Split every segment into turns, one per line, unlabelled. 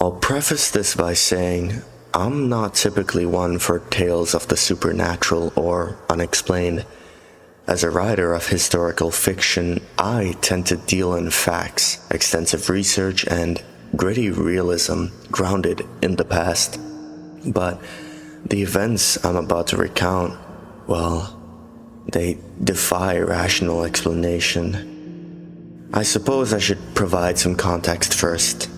I'll preface this by saying I'm not typically one for tales of the supernatural or unexplained. As a writer of historical fiction, I tend to deal in facts, extensive research, and gritty realism grounded in the past. But the events I'm about to recount, well, they defy rational explanation. I suppose I should provide some context first.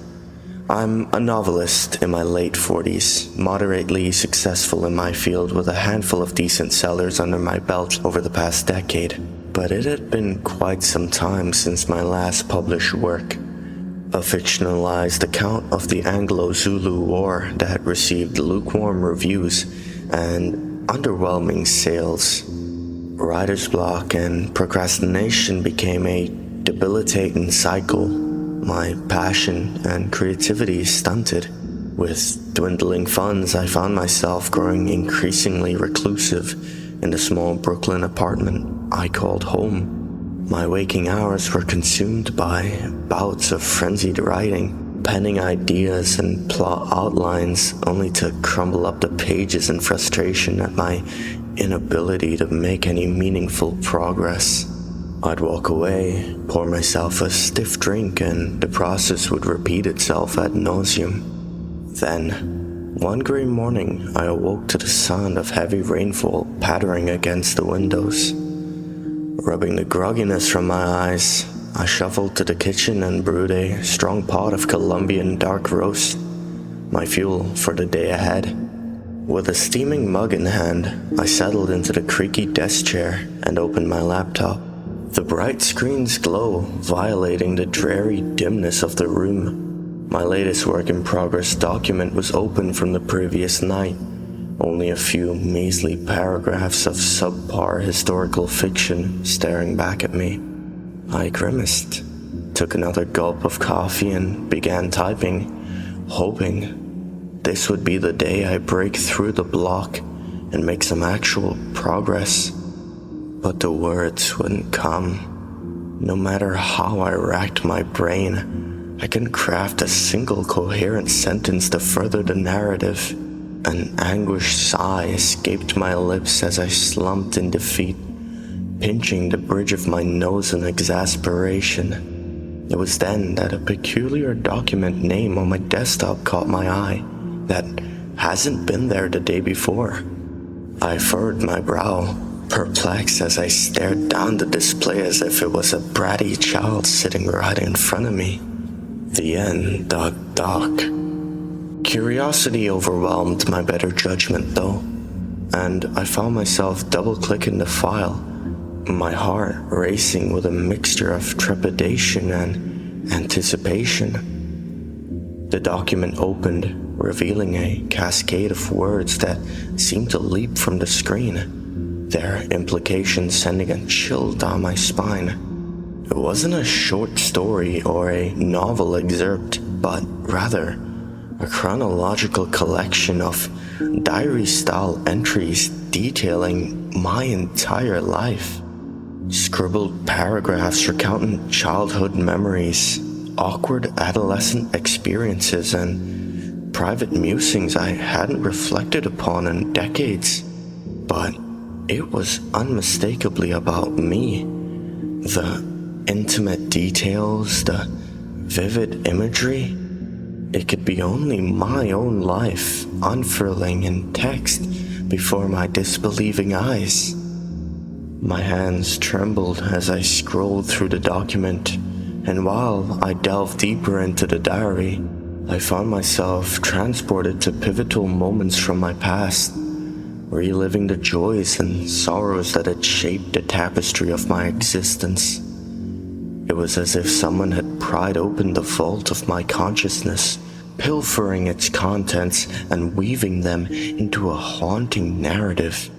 I'm a novelist in my late 40s, moderately successful in my field with a handful of decent sellers under my belt over the past decade, but it had been quite some time since my last published work, a fictionalized account of the Anglo-Zulu War that received lukewarm reviews and underwhelming sales. Writer's block and procrastination became a debilitating cycle. My passion and creativity stunted. With dwindling funds, I found myself growing increasingly reclusive in the small Brooklyn apartment I called home. My waking hours were consumed by bouts of frenzied writing, penning ideas and plot outlines only to crumble up the pages in frustration at my inability to make any meaningful progress. I'd walk away, pour myself a stiff drink, and the process would repeat itself ad nauseum. Then, one gray morning, I awoke to the sound of heavy rainfall pattering against the windows. Rubbing the grogginess from my eyes, I shuffled to the kitchen and brewed a strong pot of Colombian dark roast, my fuel for the day ahead. With a steaming mug in hand, I settled into the creaky desk chair and opened my laptop. The bright screen's glow violating the dreary dimness of the room. My latest work-in-progress document was open from the previous night, only a few measly paragraphs of subpar historical fiction staring back at me. I grimaced, took another gulp of coffee and began typing, hoping this would be the day I break through the block and make some actual progress. But the words wouldn't come. No matter how I racked my brain, I couldn't craft a single coherent sentence to further the narrative. An anguished sigh escaped my lips as I slumped in defeat, pinching the bridge of my nose in exasperation. It was then that a peculiar document name on my desktop caught my eye that hasn't been there the day before. I furrowed my brow, perplexed as I stared down the display as if it was a bratty child sitting right in front of me. The end. Curiosity overwhelmed my better judgment though, and I found myself double-clicking the file, my heart racing with a mixture of trepidation and anticipation. The document opened, revealing a cascade of words that seemed to leap from the screen, their implications sending a chill down my spine. It wasn't a short story or a novel excerpt, but rather a chronological collection of diary-style entries detailing my entire life. Scribbled paragraphs recounting childhood memories, awkward adolescent experiences, and private musings I hadn't reflected upon in decades. But it was unmistakably about me. The intimate details, the vivid imagery. It could be only my own life unfurling in text before my disbelieving eyes. My hands trembled as I scrolled through the document, and while I delved deeper into the diary, I found myself transported to pivotal moments from my past, reliving the joys and sorrows that had shaped the tapestry of my existence. It was as if someone had pried open the vault of my consciousness, pilfering its contents and weaving them into a haunting narrative.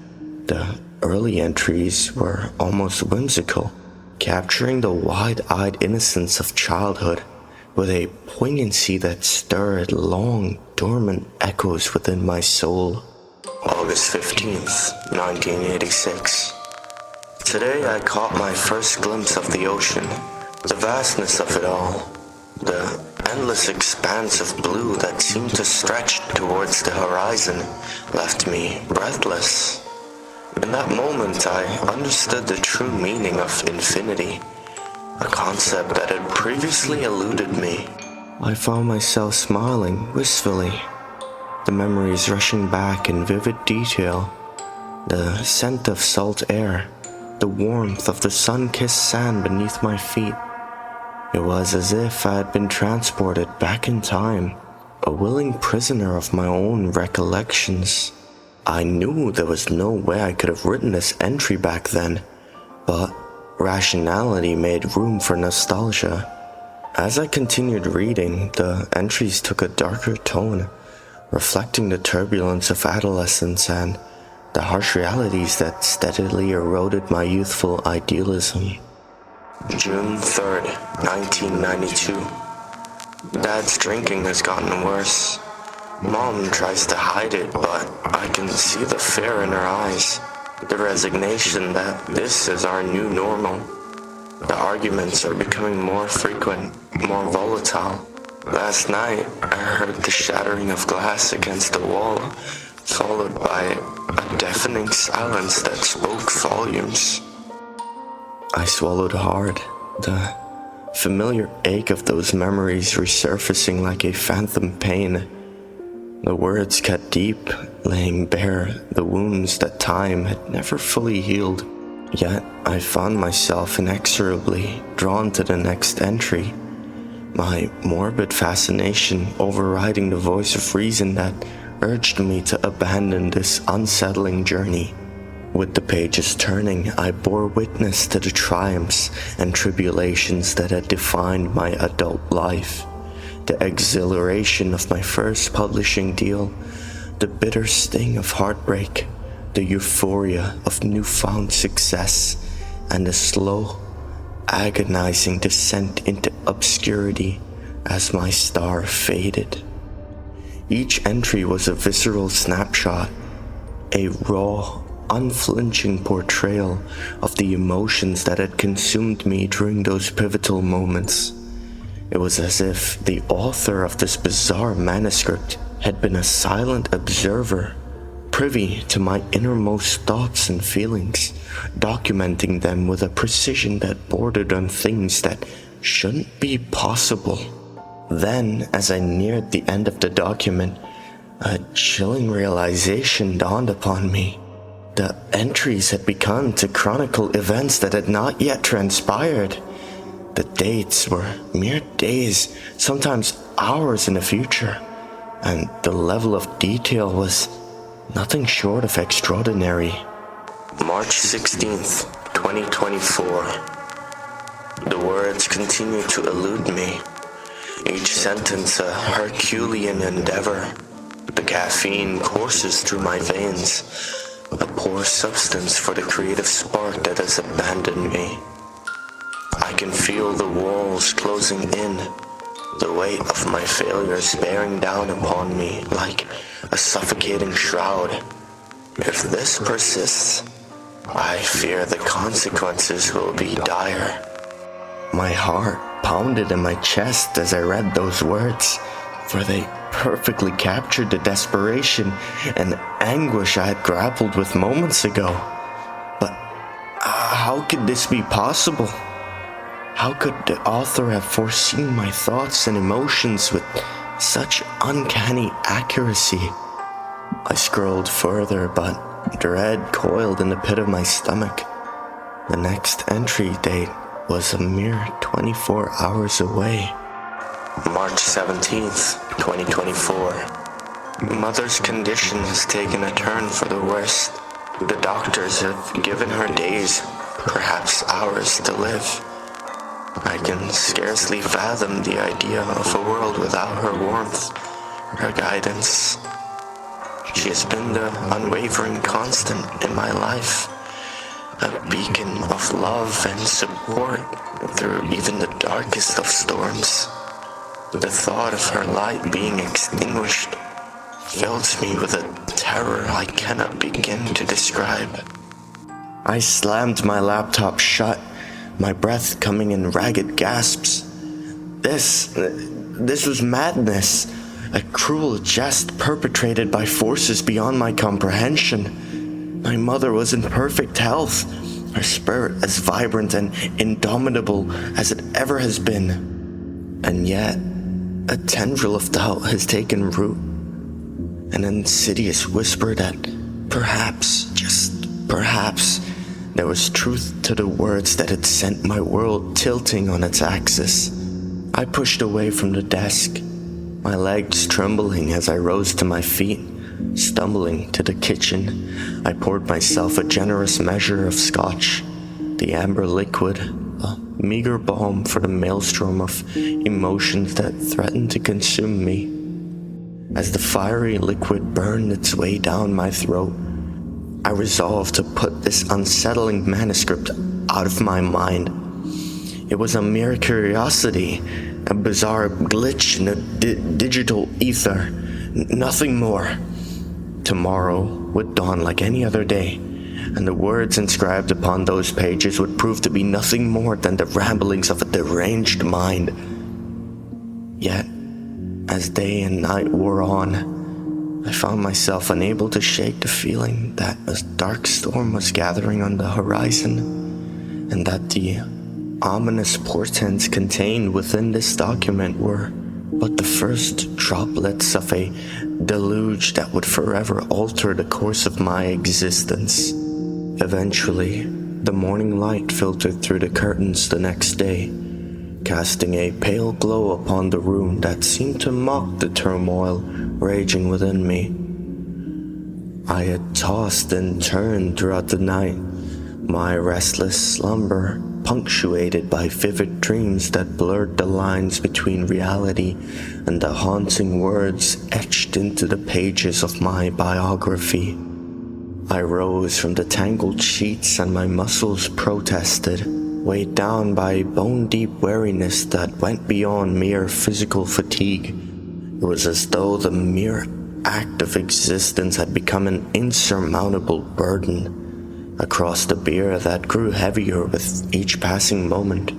The early entries were almost whimsical, capturing the wide-eyed innocence of childhood with a poignancy that stirred long, dormant echoes within my soul. August 15th, 1986. Today I caught my first glimpse of the ocean, the vastness of it all, the endless expanse of blue that seemed to stretch towards the horizon left me breathless. In that moment, I understood the true meaning of infinity, a concept that had previously eluded me. I found myself smiling wistfully, the memories rushing back in vivid detail, the scent of salt air, the warmth of the sun-kissed sand beneath my feet. It was as if I had been transported back in time, a willing prisoner of my own recollections. I knew there was no way I could have written this entry back then, but rationality made room for nostalgia. As I continued reading, the entries took a darker tone, reflecting the turbulence of adolescence and the harsh realities that steadily eroded my youthful idealism. June 3rd, 1992. Dad's drinking has gotten worse. Mom tries to hide it, but I can see the fear in her eyes, the resignation that this is our new normal. The arguments are becoming more frequent, more volatile. Last night, I heard the shattering of glass against the wall, followed by a deafening silence that spoke volumes. I swallowed hard, the familiar ache of those memories resurfacing like a phantom pain. The words cut deep, laying bare the wounds that time had never fully healed. Yet I found myself inexorably drawn to the next entry, my morbid fascination overriding the voice of reason that urged me to abandon this unsettling journey. With the pages turning, I bore witness to the triumphs and tribulations that had defined my adult life. The exhilaration of my first publishing deal, the bitter sting of heartbreak, the euphoria of newfound success, and the slow, agonizing descent into obscurity as my star faded. Each entry was a visceral snapshot, a raw, unflinching portrayal of the emotions that had consumed me during those pivotal moments. It was as if the author of this bizarre manuscript had been a silent observer, privy to my innermost thoughts and feelings, documenting them with a precision that bordered on things that shouldn't be possible. Then, as I neared the end of the document, a chilling realization dawned upon me. The entries had begun to chronicle events that had not yet transpired. The dates were mere days, sometimes hours in the future, and the level of detail was nothing short of extraordinary. March 16th, 2024. The words continue to elude me, each sentence a Herculean endeavor. The caffeine courses through my veins, a poor substance for the creative spark that has abandoned me. I can feel the walls closing in, the weight of my failures bearing down upon me like a suffocating shroud. If this persists, I fear the consequences will be dire. My heart pounded in my chest as I read those words, for they perfectly captured the desperation and anguish I had grappled with moments ago. But how could this be possible? How could the author have foreseen my thoughts and emotions with such uncanny accuracy? I scrolled further, but dread coiled in the pit of my stomach. The next entry date was a mere 24 hours away. March 17th, 2024. Mother's condition has taken a turn for the worst. The doctors have given her days, perhaps hours, to live. I can scarcely fathom the idea of a world without her warmth, her guidance. She has been the unwavering constant in my life, a beacon of love and support through even the darkest of storms. The thought of her light being extinguished fills me with a terror I cannot begin to describe. I slammed my laptop shut, my breath coming in ragged gasps. this was madness, a cruel jest perpetrated by forces beyond my comprehension. My mother was in perfect health, her spirit as vibrant and indomitable as it ever has been. And yet, a tendril of doubt has taken root, an insidious whisper that perhaps, just perhaps, there was truth to the words that had sent my world tilting on its axis. I pushed away from the desk, my legs trembling as I rose to my feet. Stumbling to the kitchen, I poured myself a generous measure of scotch, the amber liquid, a meager balm for the maelstrom of emotions that threatened to consume me. As the fiery liquid burned its way down my throat, I resolved to put this unsettling manuscript out of my mind. It was a mere curiosity, a bizarre glitch in the digital ether, nothing more. Tomorrow would dawn like any other day, and the words inscribed upon those pages would prove to be nothing more than the ramblings of a deranged mind. Yet, as day and night wore on, I found myself unable to shake the feeling that a dark storm was gathering on the horizon, and that the ominous portents contained within this document were but the first droplets of a deluge that would forever alter the course of my existence. Eventually, the morning light filtered through the curtains the next day, casting a pale glow upon the room that seemed to mock the turmoil raging within me. I had tossed and turned throughout the night, my restless slumber punctuated by vivid dreams that blurred the lines between reality and the haunting words etched into the pages of my biography. I rose from the tangled sheets and my muscles protested, weighed down by bone-deep weariness that went beyond mere physical fatigue. It was as though the mere act of existence had become an insurmountable burden, a cross to bear that grew heavier with each passing moment.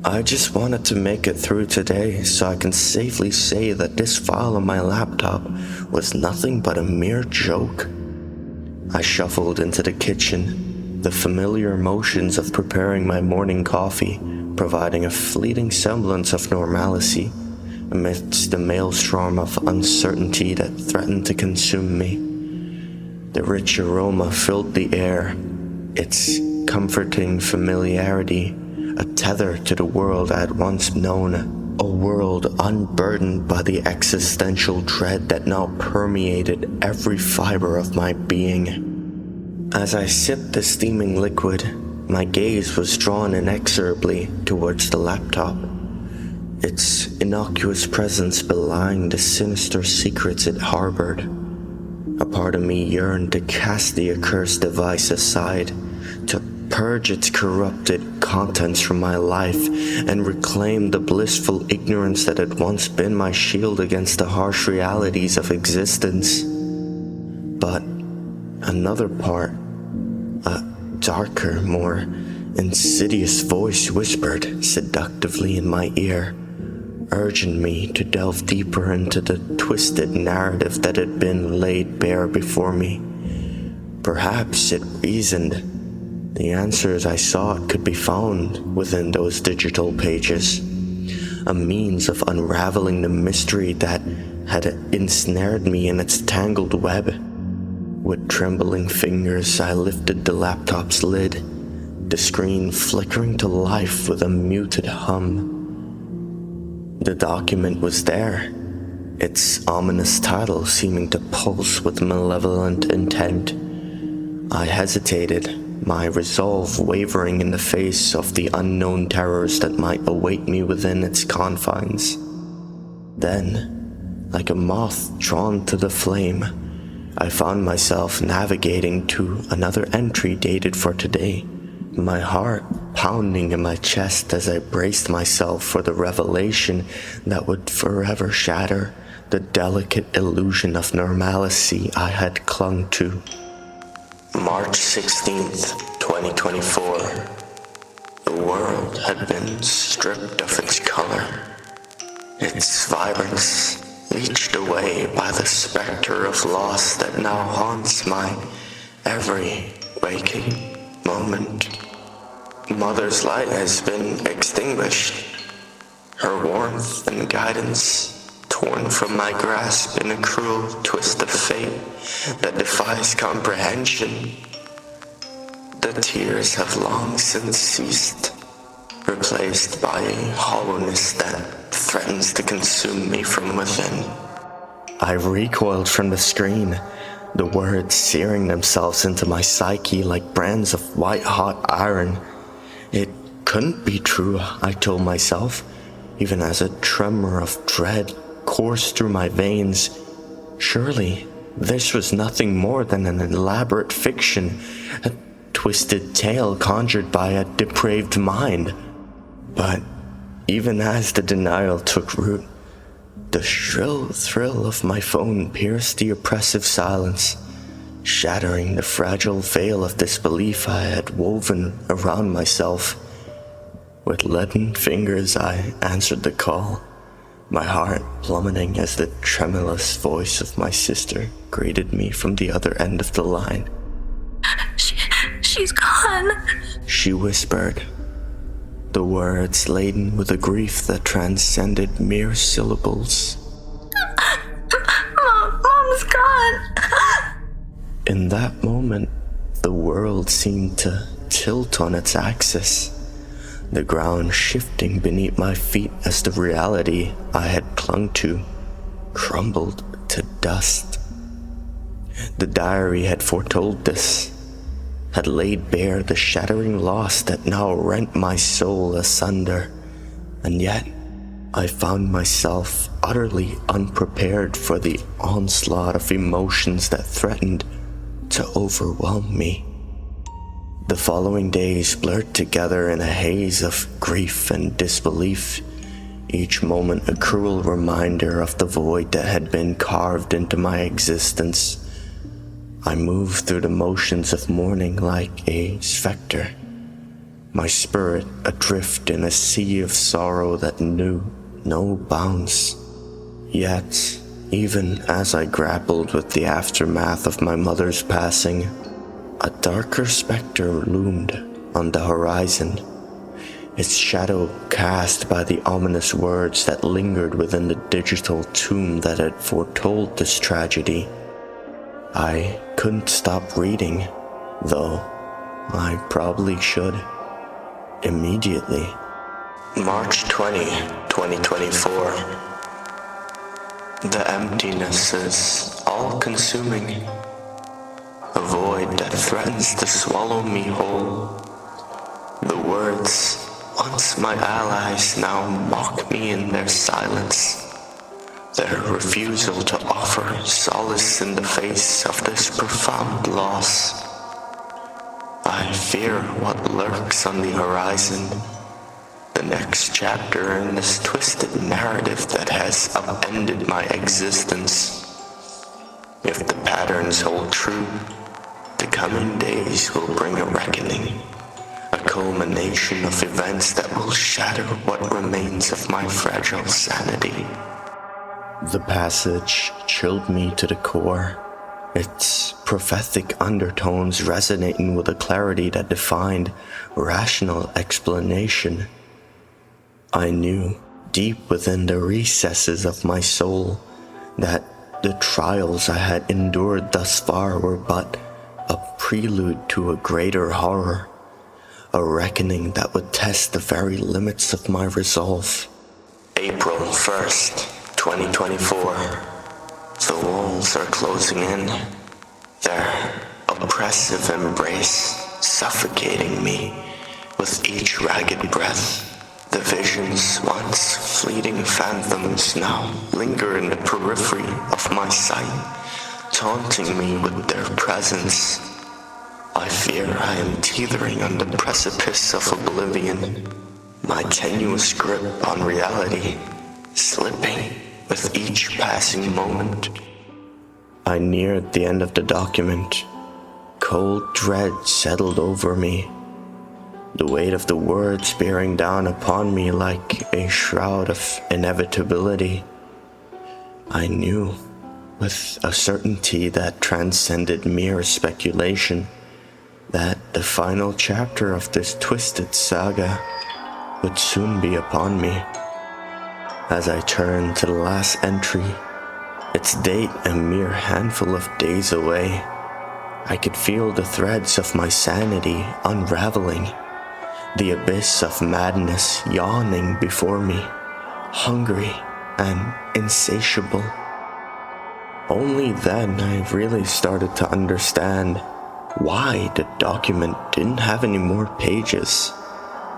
I just wanted to make it through today so I can safely say that this file on my laptop was nothing but a mere joke. I shuffled into the kitchen, the familiar motions of preparing my morning coffee providing a fleeting semblance of normalcy amidst the maelstrom of uncertainty that threatened to consume me. The rich aroma filled the air, its comforting familiarity, a tether to the world I had once known, a world unburdened by the existential dread that now permeated every fiber of my being. As I sipped the steaming liquid, my gaze was drawn inexorably towards the laptop, its innocuous presence belying the sinister secrets it harbored. A part of me yearned to cast the accursed device aside, to purge its corrupted contents from my life and reclaim the blissful ignorance that had once been my shield against the harsh realities of existence. But another part, a darker, more insidious voice whispered seductively in my ear, urging me to delve deeper into the twisted narrative that had been laid bare before me. Perhaps it reasoned the answers I sought could be found within those digital pages, a means of unraveling the mystery that had ensnared me in its tangled web. With trembling fingers, I lifted the laptop's lid, the screen flickering to life with a muted hum. The document was there, its ominous title seeming to pulse with malevolent intent. I hesitated, my resolve wavering in the face of the unknown terrors that might await me within its confines. Then, like a moth drawn to the flame, I found myself navigating to another entry dated for today, my heart pounding in my chest as I braced myself for the revelation that would forever shatter the delicate illusion of normalcy I had clung to. March 16th, 2024. The world had been stripped of its color. its vibrance leached away by the specter of loss that now haunts my every waking moment. Mother's light has been extinguished, her warmth and guidance torn from my grasp in a cruel twist of fate that defies comprehension. The tears have long since ceased, replaced by a hollowness that threatens to consume me from within. I recoiled from the screen, the words searing themselves into my psyche like brands of white-hot iron. It couldn't be true, I told myself, even as a tremor of dread coursed through my veins. Surely, this was nothing more than an elaborate fiction, a twisted tale conjured by a depraved mind. But even as the denial took root, the shrill thrill of my phone pierced the oppressive silence, shattering the fragile veil of disbelief I had woven around myself. With leaden fingers I answered the call, my heart plummeting as the tremulous voice of my sister greeted me from the other end of the line.
She's gone,
she whispered, the words laden with a grief that transcended mere syllables.
Mom's gone.
In that moment, the world seemed to tilt on its axis, the ground shifting beneath my feet as the reality I had clung to crumbled to dust. The diary had foretold this, had laid bare the shattering loss that now rent my soul asunder, and yet I found myself utterly unprepared for the onslaught of emotions that threatened to overwhelm me. The following days blurred together in a haze of grief and disbelief, each moment a cruel reminder of the void that had been carved into my existence. I moved through the motions of mourning like a specter, my spirit adrift in a sea of sorrow that knew no bounds. Yet, even as I grappled with the aftermath of my mother's passing, a darker specter loomed on the horizon, its shadow cast by the ominous words that lingered within the digital tomb that had foretold this tragedy. I couldn't stop reading, though I probably should. Immediately. March 20, 2024. The emptiness is all-consuming, a void that threatens to swallow me whole. The words, once my allies, now mock me in their silence, their refusal to offer solace in the face of this profound loss. I fear what lurks on the horizon, the next chapter in this twisted narrative that has upended my existence. If the patterns hold true, the coming days will bring a reckoning, a culmination of events that will shatter what remains of my fragile sanity. The passage chilled me to the core, its prophetic undertones resonating with a clarity that defied rational explanation. I knew, deep within the recesses of my soul, that the trials I had endured thus far were but a prelude to a greater horror, a reckoning that would test the very limits of my resolve. April 1st. 2024. The walls are closing in, their oppressive embrace suffocating me with each ragged breath. The visions, once fleeting phantoms, now linger in the periphery of my sight, taunting me with their presence. I fear I am teetering on the precipice of oblivion, my tenuous grip on reality slipping with each passing moment. I neared the end of the document. Cold dread settled over me. the weight of the words bearing down upon me like a shroud of inevitability. I knew with a certainty that transcended mere speculation that the final chapter of this twisted saga would soon be upon me. As I turned to the last entry, its date a mere handful of days away, I could feel the threads of my sanity unraveling, the abyss of madness yawning before me, hungry and insatiable. Only then I really started to understand why the document didn't have any more pages,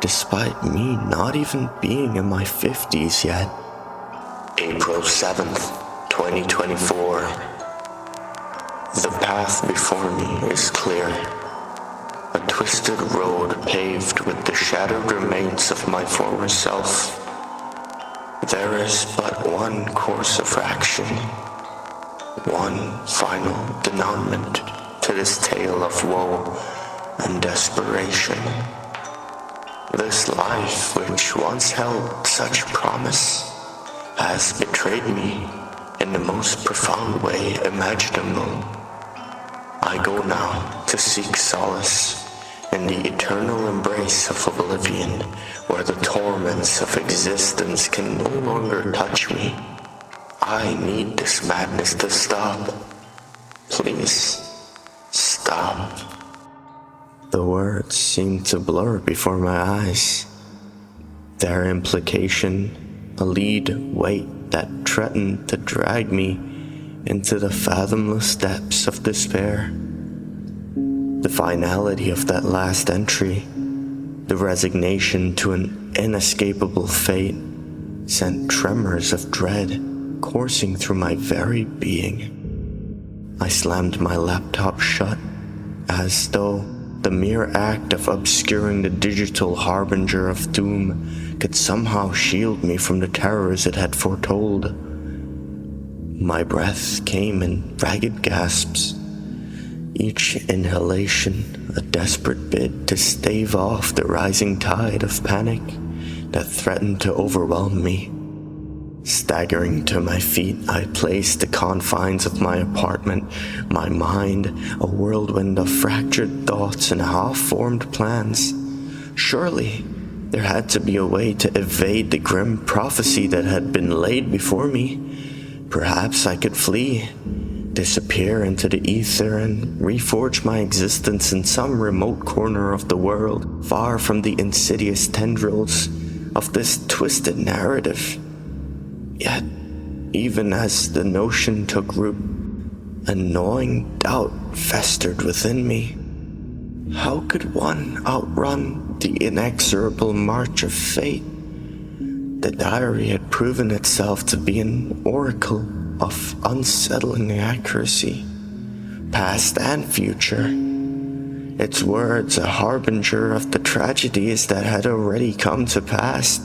despite me not even being in my 50s yet. April 7th, 2024. The path before me is clear. A twisted road paved with the shattered remains of my former self. There is but one course of action, one final denouement to this tale of woe and desperation. This life, which once held such promise, has betrayed me in the most profound way imaginable. I go now to seek solace in the eternal embrace of oblivion, where the torments of existence can no longer touch me. I need this madness to stop. Please, stop. The words seemed to blur before my eyes, their implication a lead weight that threatened to drag me into the fathomless depths of despair. The finality of that last entry, the resignation to an inescapable fate, sent tremors of dread coursing through my very being. I slammed my laptop shut, as though the mere act of obscuring the digital harbinger of doom could somehow shield me from the terrors it had foretold. My breath came in ragged gasps, each inhalation a desperate bid to stave off the rising tide of panic that threatened to overwhelm me. Staggering to my feet, I paced the confines of my apartment, my mind a whirlwind of fractured thoughts and half-formed plans. Surely, there had to be a way to evade the grim prophecy that had been laid before me. Perhaps I could flee, disappear into the ether, and reforge my existence in some remote corner of the world, far from the insidious tendrils of this twisted narrative. Yet, even as the notion took root, a gnawing doubt festered within me. How could one outrun the inexorable march of fate? The diary had proven itself to be an oracle of unsettling accuracy, past and future. Its words a harbinger of the tragedies that had already come to pass.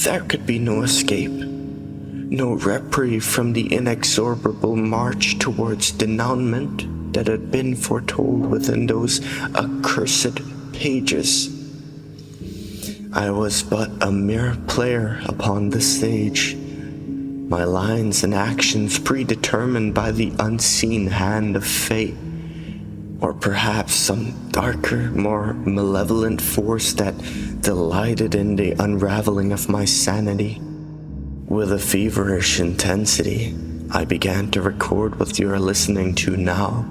There could be no escape, no reprieve from the inexorable march towards denouement that had been foretold within those accursed pages. I was but a mere player upon the stage, my lines and actions predetermined by the unseen hand of fate, or perhaps some darker, more malevolent force that delighted in the unraveling of my sanity. With a feverish intensity, I began to record what you are listening to now,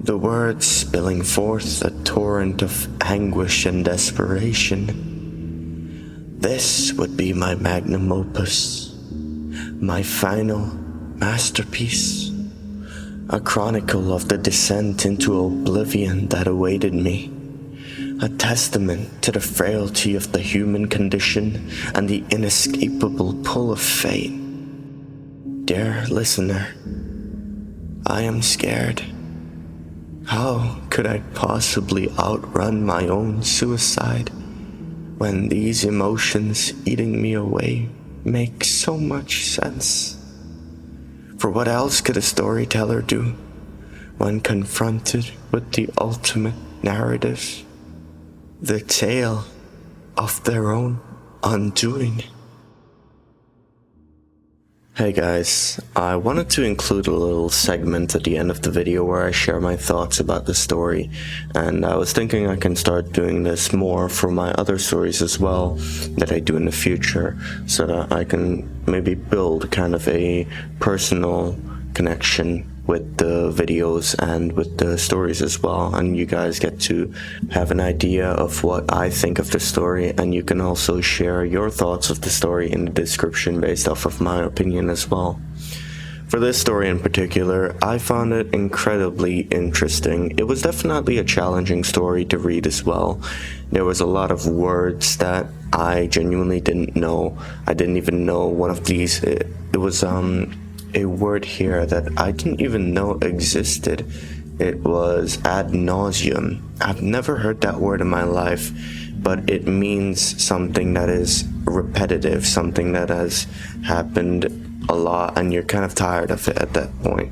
the words spilling forth a torrent of anguish and desperation. This would be my magnum opus, my final masterpiece, a chronicle of the descent into oblivion that awaited me, a testament to the frailty of the human condition and the inescapable pull of fate. Dear listener, I am scared. How could I possibly outrun my own suicide when these emotions eating me away make so much sense? For what else could a storyteller do when confronted with the ultimate narrative? the tale of their own undoing. Hey guys, I wanted to include a little segment at the end of the video where I share my thoughts about the story, and I was thinking I can start doing this more for my other stories as well that I do in the future, so that I can maybe build kind of a personal connection with the videos and with the stories as well, and you guys get to have an idea of what I think of the story, and you can also share your thoughts of the story in the description based off of my opinion as well. For this story in particular, I found it incredibly interesting. It was definitely a challenging story to read as well. There was a lot of words that I genuinely didn't know. I didn't even know one of these. It was a word here that I didn't even know existed. It was ad nauseum. I've never heard that word in my life, but it means something that is repetitive, something that has happened a lot and you're kind of tired of it at that point.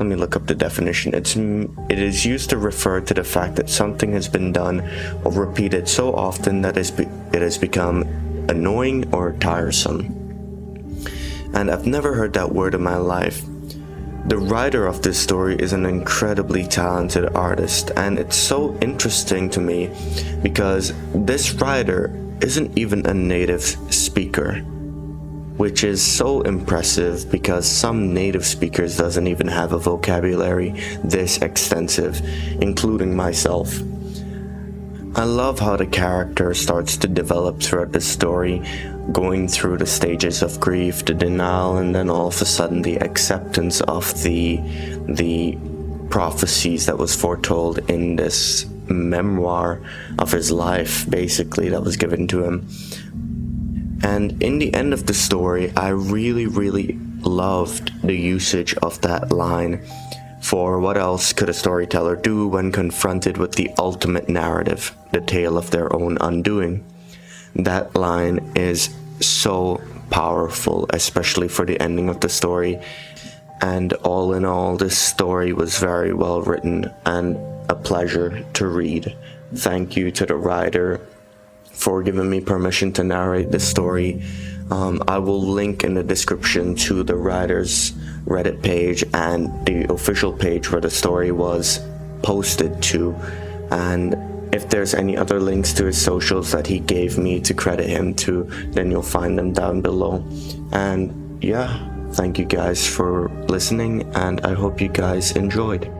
Let me look up the definition. It is used to refer to the fact that something has been done or repeated so often that it has become annoying or tiresome. And I've never heard that word in my life. The writer of this story is an incredibly talented artist, and it's so interesting to me because this writer isn't even a native speaker, which is so impressive because some native speakers doesn't even have a vocabulary this extensive, including myself. I love how the character starts to develop throughout the story, going through the stages of grief, the denial, and then all of a sudden the acceptance of the prophecies that was foretold in this memoir of his life, basically, that was given to him. And in the end of the story, I really loved the usage of that line. For what else could a storyteller do when confronted with the ultimate narrative, the tale of their own undoing? That line is so powerful, especially for the ending of the story. And all in all, this story was very well written and a pleasure to read. Thank you to the writer for giving me permission to narrate this story. I will link in the description to the writer's Reddit page and the official page where the story was posted to, and if there's any other links to his socials that he gave me to credit him to, then you'll find them down below. And yeah, thank you guys for listening, and I hope you guys enjoyed.